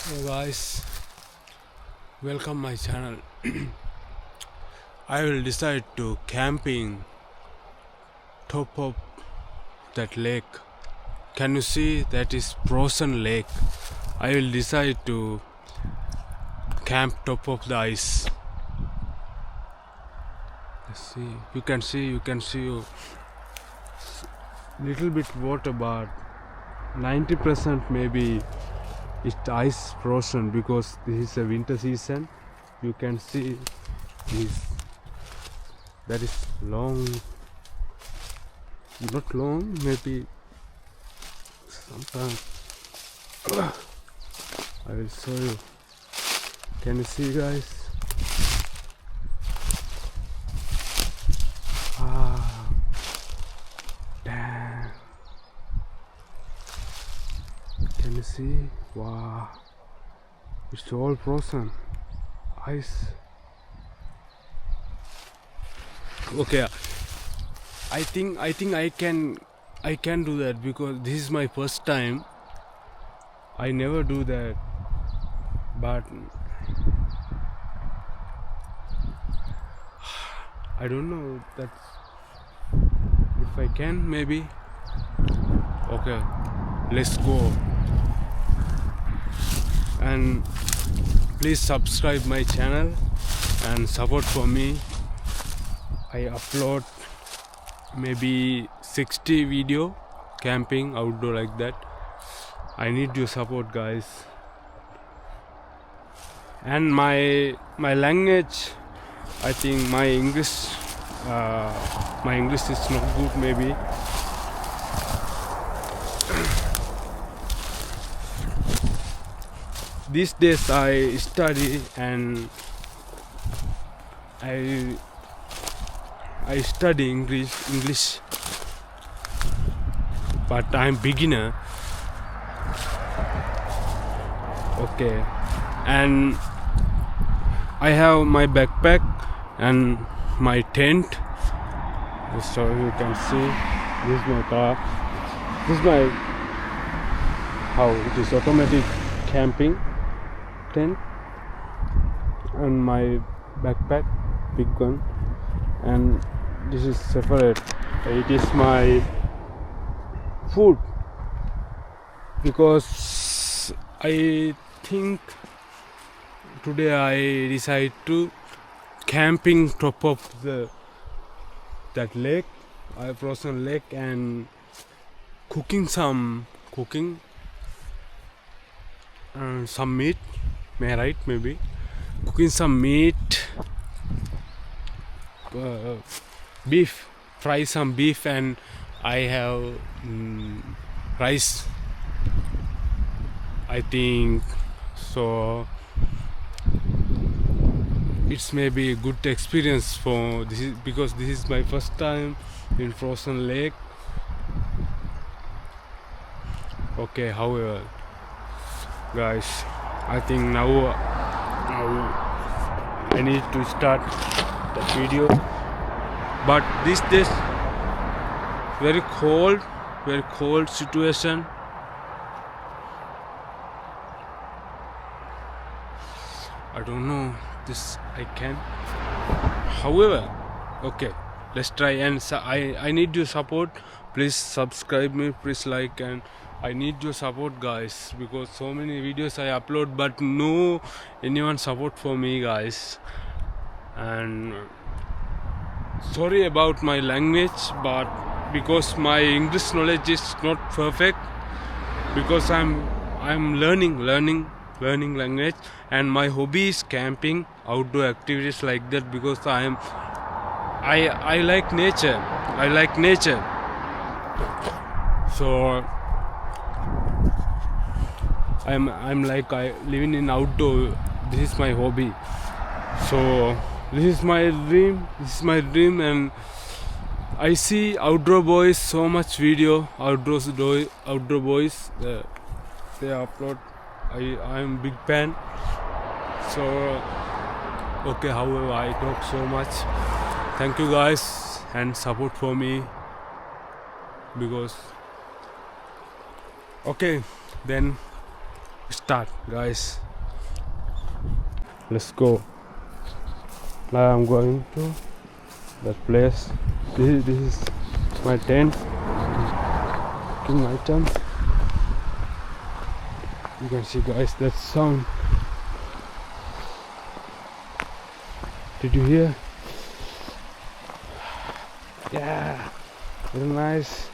Hey guys, welcome my channel. I will decide to camping top of that lake. Can you see that is frozen lake? I will decide to camp top of the ice. Let's see. You can see little bit water, but 90% maybe it's ice frozen because this is a winter season. You can see this. That is long, not long, maybe sometime. I will show you. Can you see, guys? Ah, damn. Can you see? Wow, it's all frozen ice. Okay, I think I can do that because this is my first time. I never do that, but I don't know that's if I can maybe. Okay, let's go. And please subscribe my channel and support for me. I upload maybe 60 video camping outdoor like that. I need your support, guys. And my language, I think my English is not good maybe. These days I study and I study English, but I'm beginner. Okay, and I have my backpack and my tent. So you can see, this is my car. This is my how it is automatic camping tent, and my backpack, big one, and this is separate. It is my food because I think today I decide to camping top of that lake, frozen lake, and cooking some meat. Maybe cooking some meat, beef, fry some beef, and I have rice, I think. So it's maybe a good experience for this because this is my first time in frozen lake. Okay, however, guys, I think now I need to start the video. But these days very cold situation. I don't know this I can. However, okay, let's try. And I need your support. Please subscribe me, please like, and I need your support, guys, because so many videos I upload but no anyone support for me, guys. And sorry about my language, but because my English knowledge is not perfect, because I'm learning language, and my hobby is camping, outdoor activities like that, because I like nature. So I'm like I living in outdoor. This is my hobby. So this is my dream, and I see outdoor boys so much video. Outdoor boys, they upload. I am big fan. So okay, however, I talk so much. Thank you, guys, and support for me, because okay, then start, guys. Let's go. Now I'm going to that place. This is my tent. King item. You can see, guys, that sound. Did you hear? Yeah, very nice.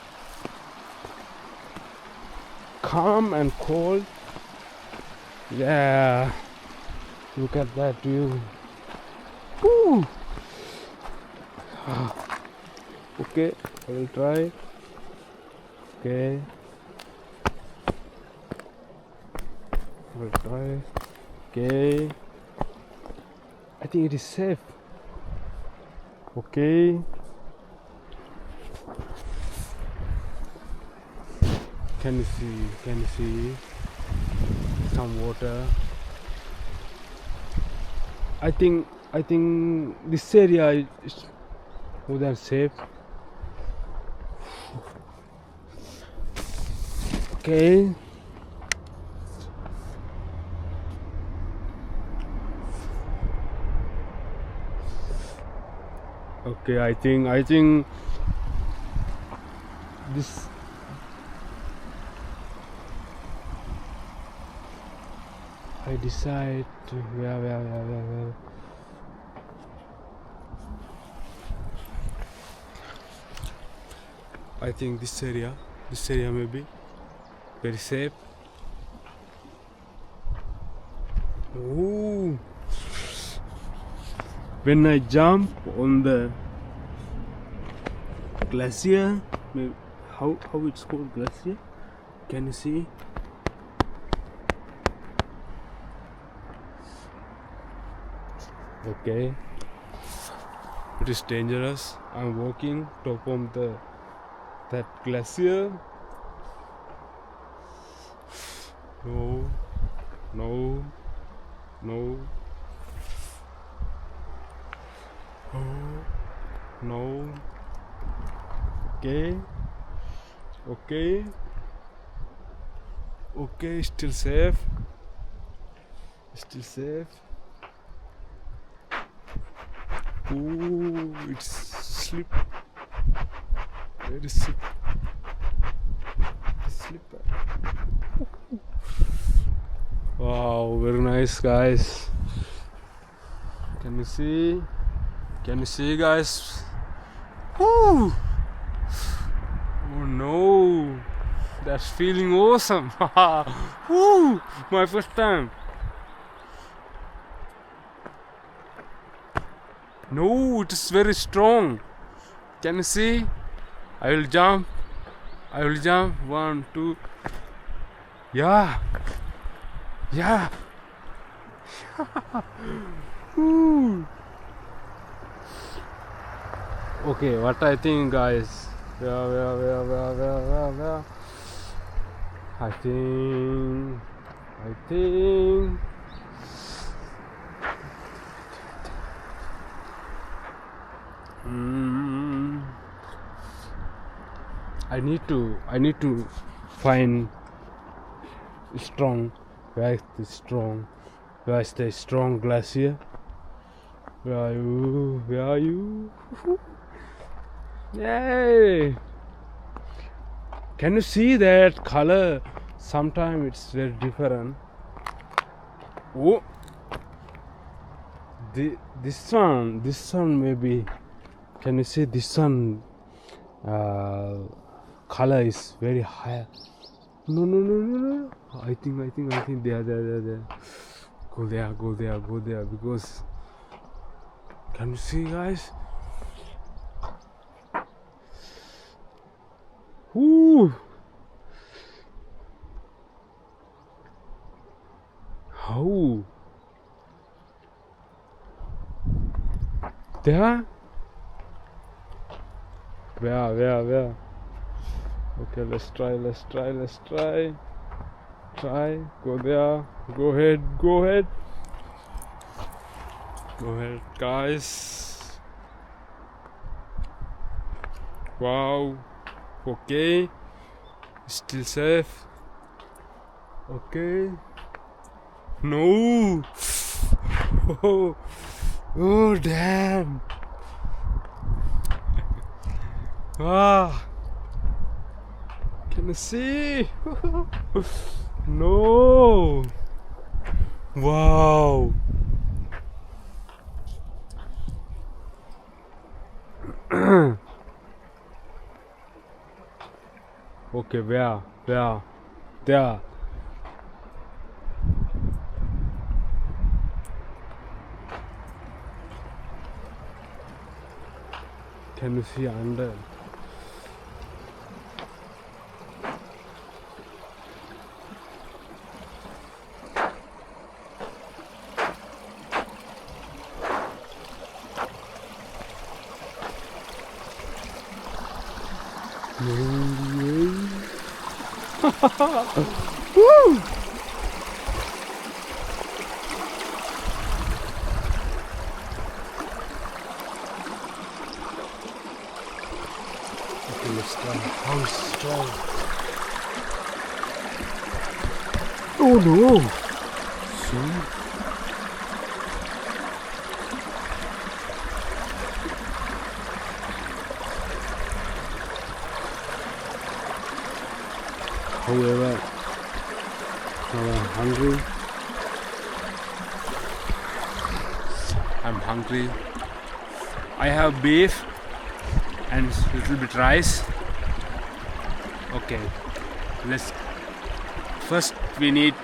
Calm and cold. Yeah, look at that view. Woo. Okay, I will try. Okay, I will try. Okay, I think it is safe. Okay. Can you see? Can you see some water? I think this area is more than safe. Okay. Okay, I think this. I decide to where. I think this area may be very safe. Ooh. When I jump on the glacier, maybe, how it's called, glacier? Can you see? Okay, it is dangerous. I'm walking top of that glacier. No. Oh, no. Okay, still safe. Ooh, it's slip. Very slip. Wow, very nice, guys. Can you see? Guys? Woo! Oh no, that's feeling awesome. Woo! My first time. No, it is very strong. Can you see? I will jump. 1, 2. Yeah. Woo. Okay, what I think, guys? Where? I think. I need to find strong. Where is the strong glacier? Where are you? Yay! Can you see that color? Sometimes it's very different. Oh, this one maybe. Can you see this one? Color is very high. No. I think they are there. Go there because. Can you see, guys? Woo! How? There? Where? Okay, let's try. Go there. Go ahead, guys. Wow. Okay. Still safe. Okay. No. Oh, oh damn. Ah. Can you see? No. Wow. Okay, where? There. Can you see under? Woo! Okay, let's try. How strong? Oh no! See? However, now I'm hungry. I have beef and little bit rice. Okay, let's. First we need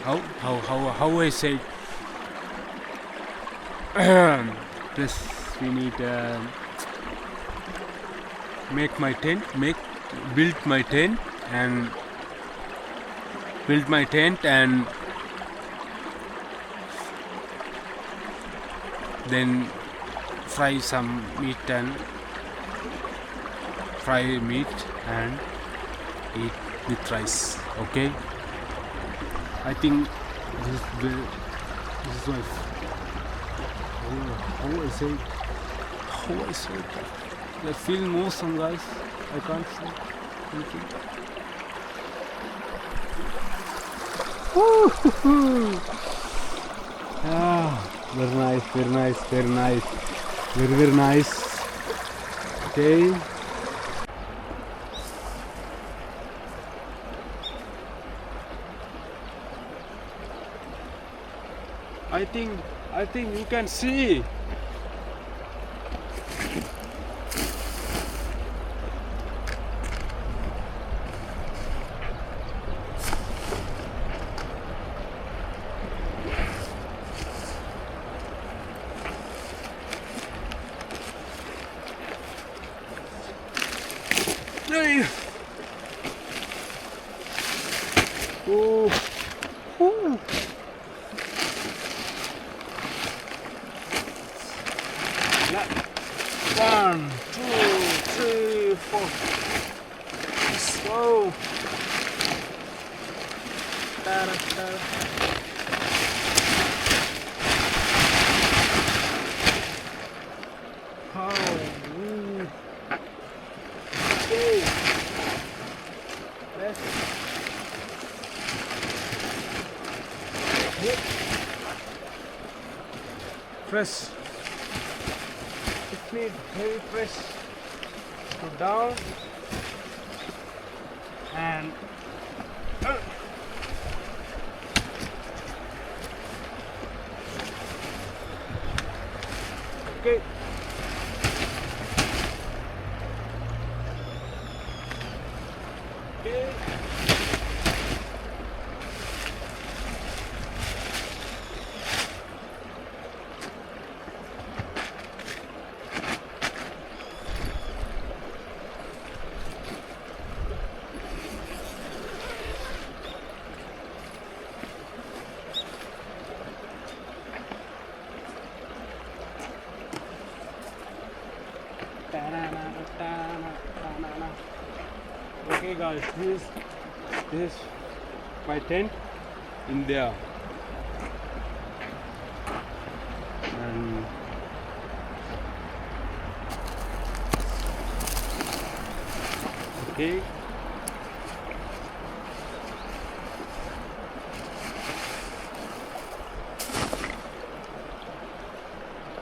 how I say. This we need make my tent, build my tent and then fry some meat and eat with rice. Okay, I think this is my how I say I feel motion, guys. I can't see anything. Very nice, very nice. Okay. I think you can see. Hey. Oh. Ooh. One, two, three, four. Slow. Okay. Let's hit. Press. It needs heavy press. Go down and okay. Okay. Okay guys, this is my tent in there, and okay,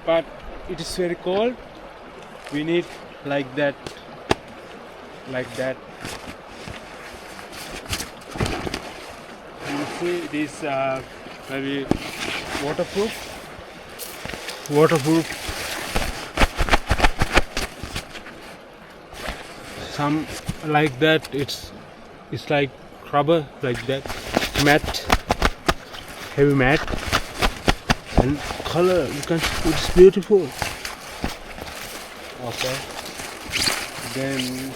but it is very cold. We need like that. You see, it is very waterproof. Some like that. It's like rubber, like that, matte, heavy matte, and color. You can. It's beautiful. Okay. Then.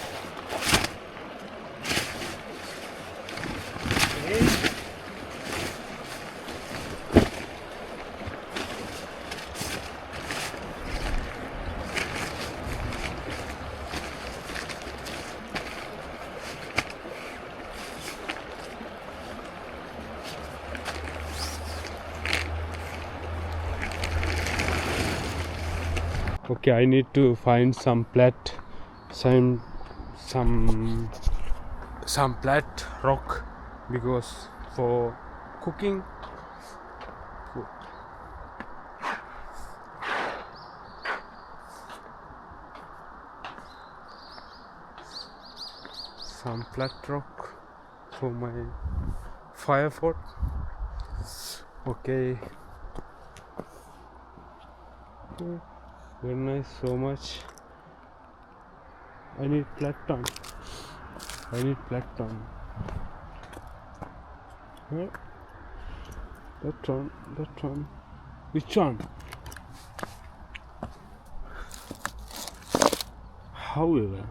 Okay, I need to find some plat, some plat rock, because for cooking. Some flat rock for my fire fort. Okay. Very nice, so much. I need plankton. Huh? That one. Which one? However,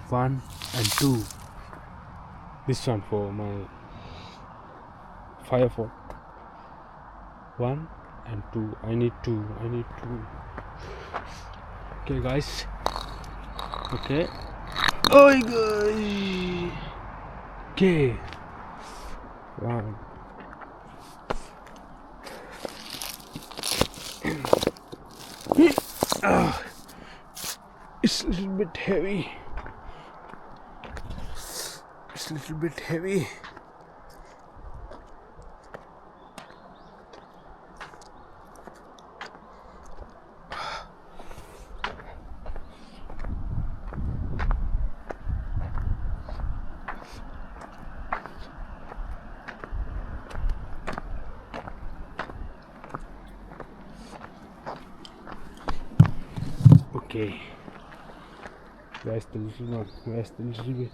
1 and 2. This one for my fire fort. 1 and 2. I need 2. Okay, guys. Okay. Oh my gosh. Okay. 1. It's a little bit heavy. Okay. Where's the little bit?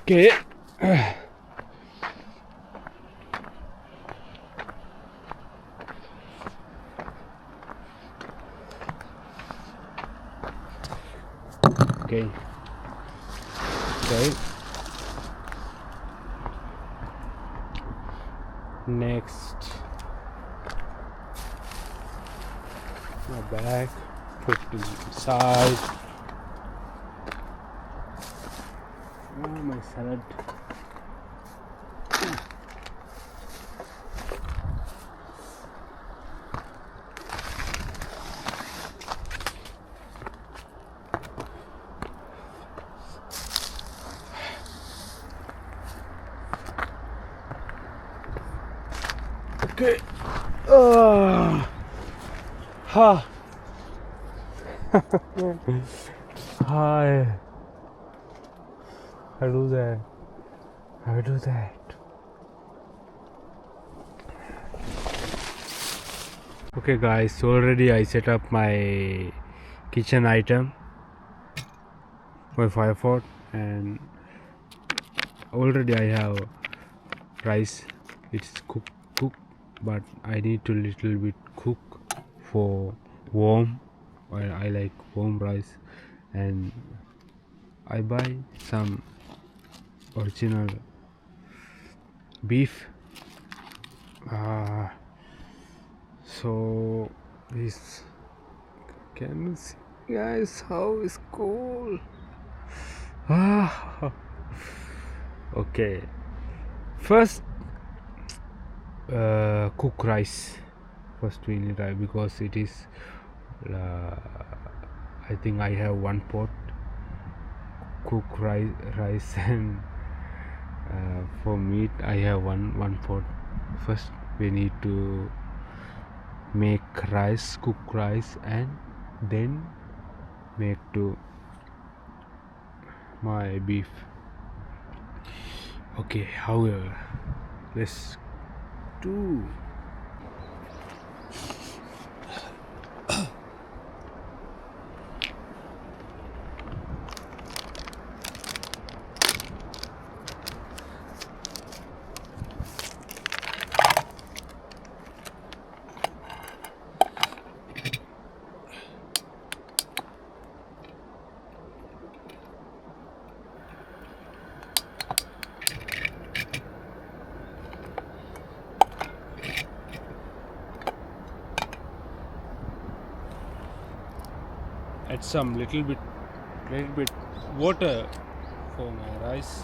Okay. Okay. Okay. Next, my bag, put to the side. Oh, my salad. Okay. Ha. Hi. I do that. Okay, guys. So already I set up my kitchen item, my fire pot, and already I have rice. It's cooked, but I need to little bit cook for warm. I like warm rice, and I buy some original beef. So this, can you see, guys, how is cool? Okay, first cook rice. First we need rice, because it is I think I have one pot cook rice and for meat I have one pot. First we need to make rice, cook rice, and then make to my beef. Okay, however, let's do. Add some little bit water for my rice.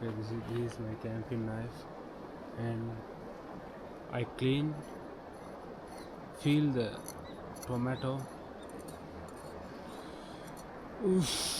Okay, this is my camping knife, and I feel the tomato. Oof.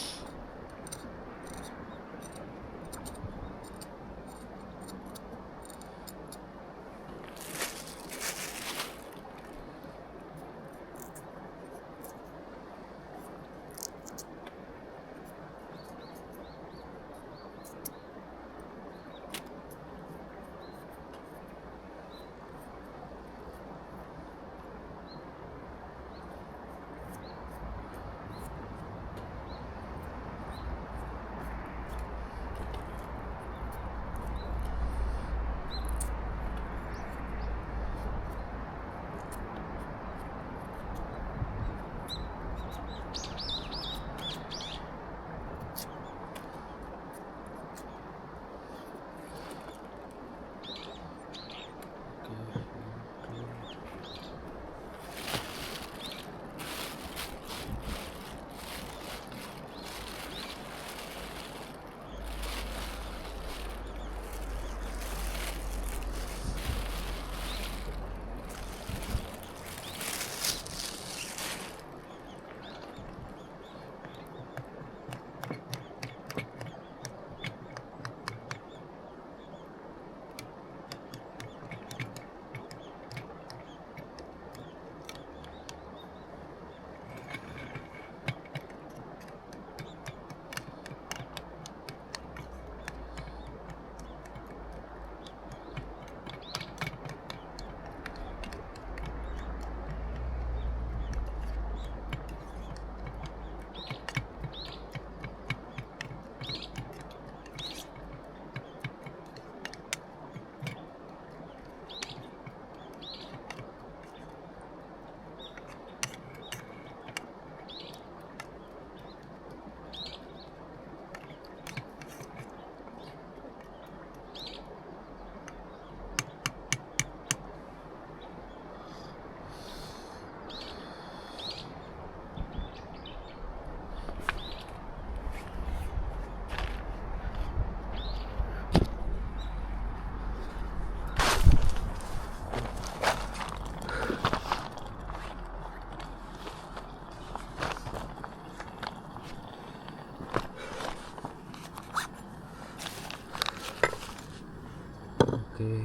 Okay.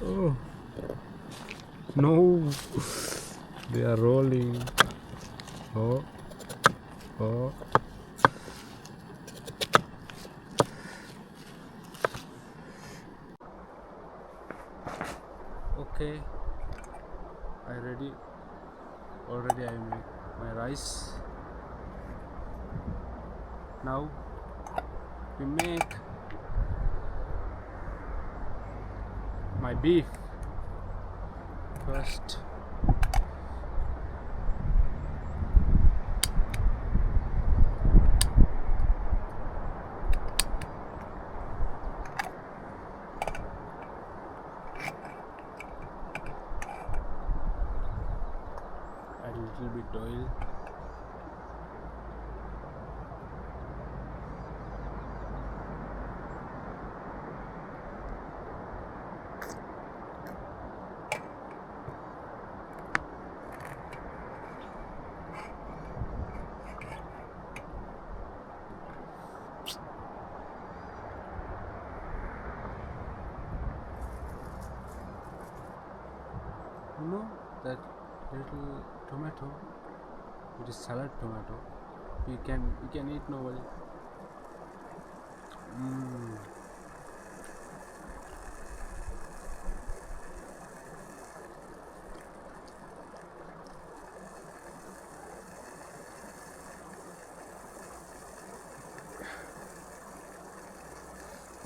Oh. No, they are rolling. Oh, oh. Okay, already I make my rice. Now we make my beef first. Add a little bit oil. You know that little tomato, it is salad tomato. You can eat normally.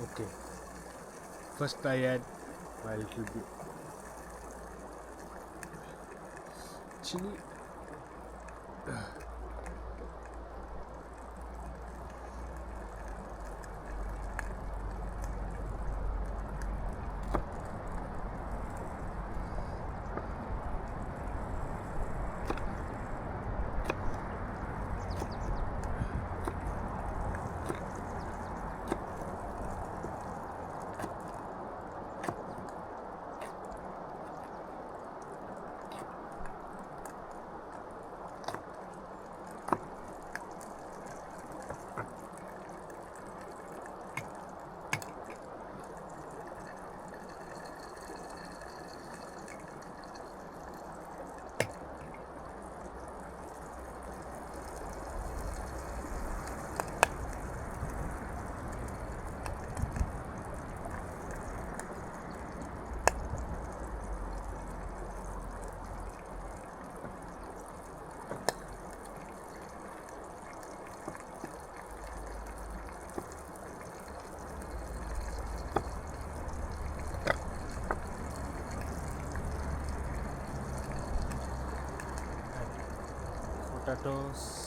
Okay, first I add my little bit chili. Potatoes.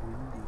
Windy.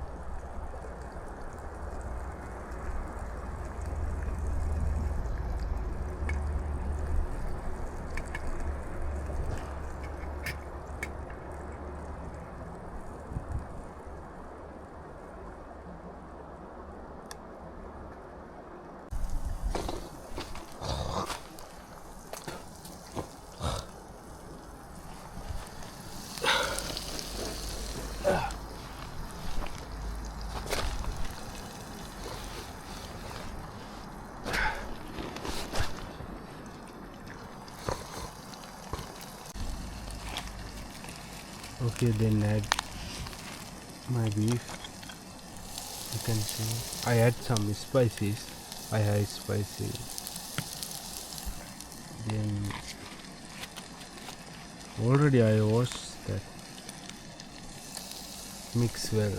Okay, then add my beef. You can see I add some spices. I have spicy. Then already I washed that. Mix well.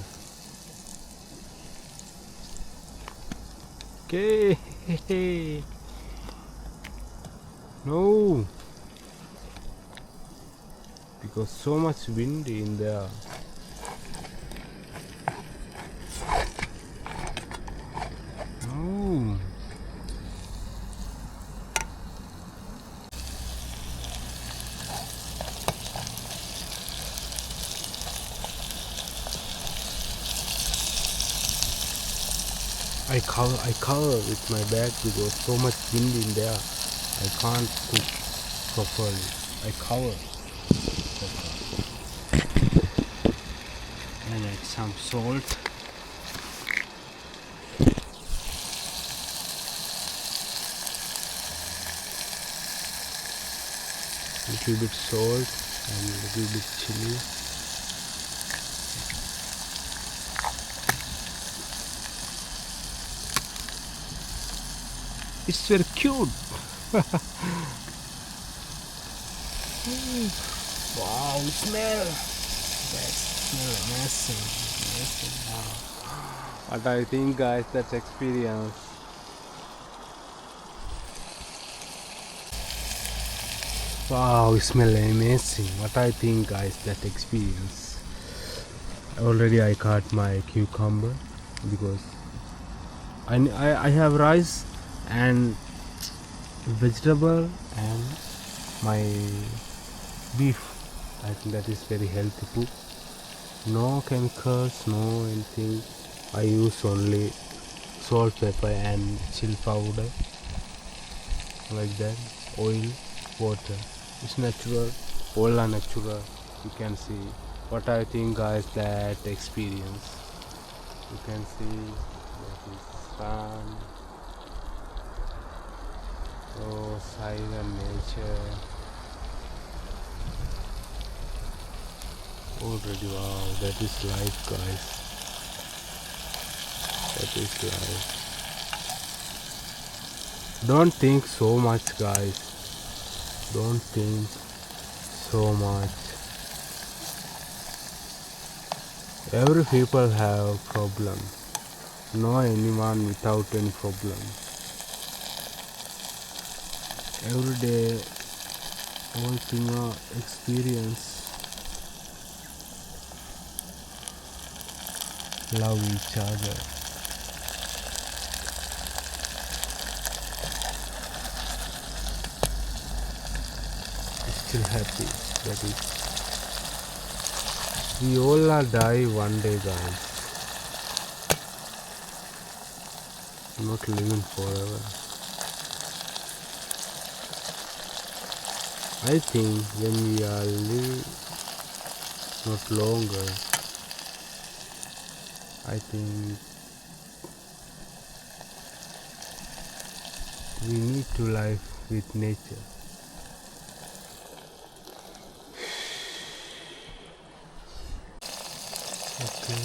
Okay. No. because so much wind in there. Oh. I cover with my bag because so much wind in there. I can't cook properly. I cover and add some salt. Little bit salt and little bit chili. It's very cute. Wow, smell! That smell amazing, amazing. Wow. What I think, guys, that experience. Wow, it smell amazing. What I think, guys, that experience. Already I cut my cucumber because I have rice and vegetable and my beef. I think that is very healthy food. No chemicals, no anything. I use only salt, pepper and chili powder like that. Oil, water. It's natural. All are natural. You can see. What I think, guys, that experience. You can see that is sun. Oh, silent nature. Already, wow, that is life, guys. That is life. Don't think so much, guys. Don't think so much. Every people have problem. No anyone without any problem. Every day, all thing experience. Love each other. Still happy. That is. We all are die one day, guys. Not living forever. I think when we are living not longer, I think we need to live with nature. Okay.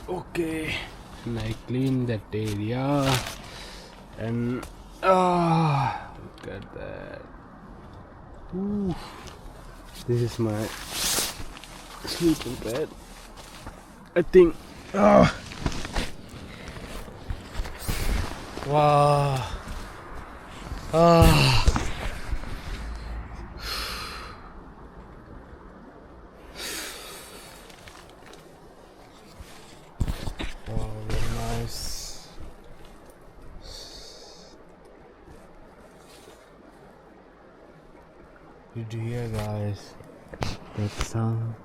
Okay, and I clean that area, and look at that. Ooh. This is my sleeping bed. I think. Wow. Wow, very nice. Did you hear, guys? That sound.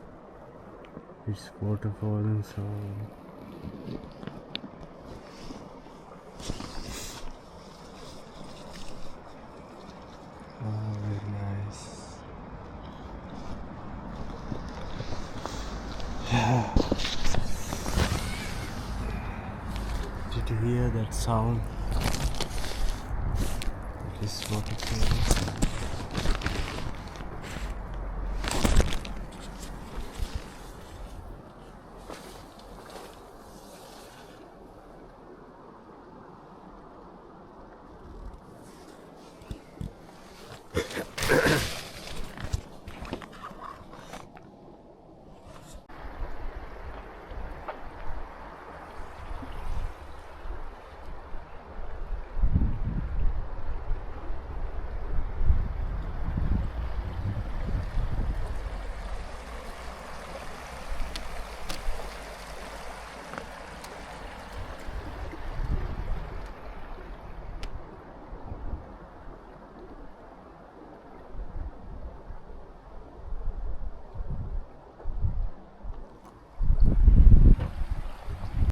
It's waterfall and sound. Oh, very nice. Did you hear that sound? It is waterfall.